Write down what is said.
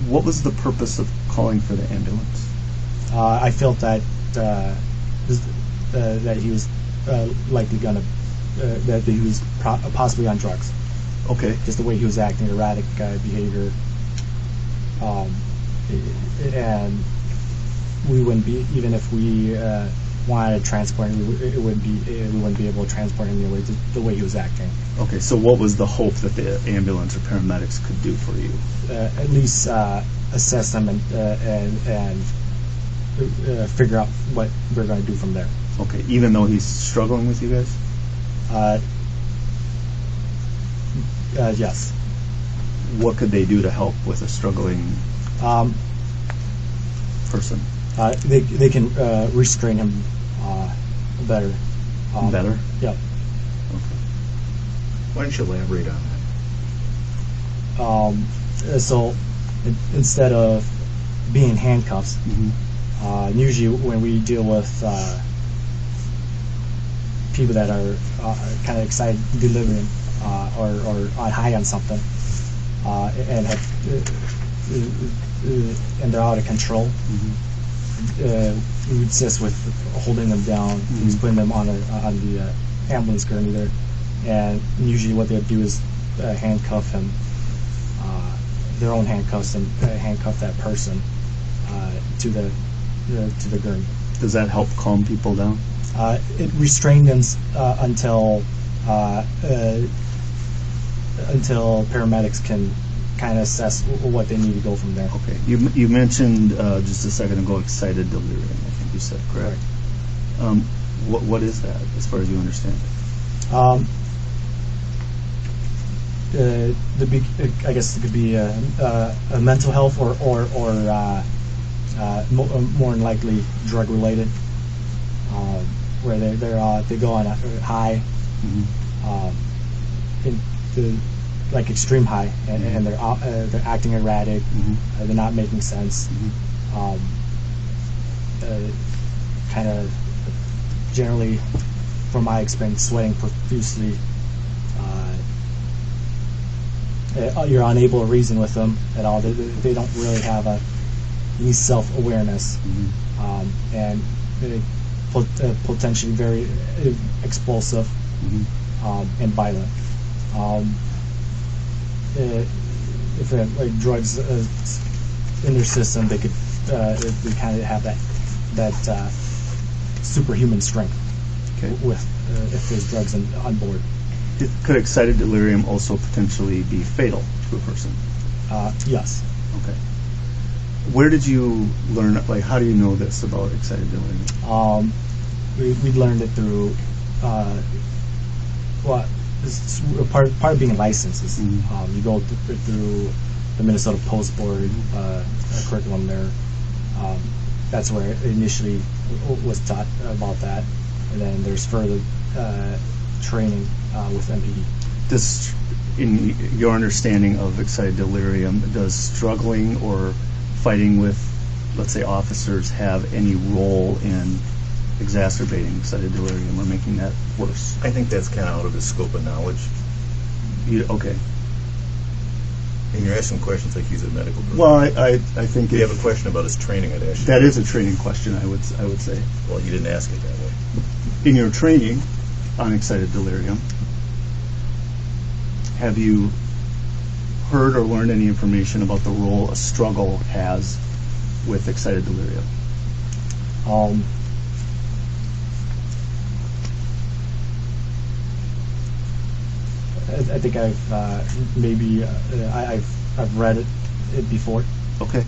What was the purpose of calling for the ambulance? I felt that that he was likely gonna that he was possibly on drugs. Okay. Just the way he was acting, erratic behavior, and we wouldn't be, even if we wanted to transport him, we wouldn't be able to transport him the way he was acting. Okay, so what was the hope that the ambulance or paramedics could do for you? At least assess them and figure out what we're going to do from there. Okay, even though he's struggling with you guys? Yes. What could they do to help with a struggling person? They can restrain him better. Better? Yep. Okay. Why don't you elaborate on that? So instead of being in handcuffs, usually when we deal with people that are kind of excited delirium or on high on something and have and they're out of control, we assist with holding them down, just putting them on the ambulance gurney there, and usually what they'll do is handcuff him, their own handcuffs, and handcuff that person to the gurney. Does that help calm people down? It restrained them until paramedics can kind of assess what they need to go from there. Okay. You mentioned just a second ago excited delirium, I think you said, correct? What is that, as far as you understand? I guess it could be a mental health or more than likely drug related, where they go on a high, like extreme high, and they're acting erratic, they're not making sense, kind of generally, from my experience, sweating profusely. You're unable to reason with them at all. They don't really have any self-awareness, and potentially very explosive and violent. If they have drugs in their system, they could they kind of have that superhuman strength. Okay. With if there's drugs on board. Could excited delirium also potentially be fatal to a person? Yes. Okay. Where did you learn? Like, how do you know this about excited delirium? We learned it through it's part of being licensed is you go through the Minnesota Post Board curriculum there. That's where it initially was taught about that, and then there's further training with MPD. Does, in your understanding of excited delirium, does struggling or fighting with, let's say, officers have any role in exacerbating excited delirium or making that worse? I think that's kind of out of his scope of knowledge. Okay. And you're asking questions like he's a medical person. Well, I think if you have a question about his training, I'd ask you. That is a training question, I would say. Well, you didn't ask it that way. In your training on excited delirium, have you heard or learned any information about the role a struggle has with excited delirium? I think I've maybe I've read it before. Okay.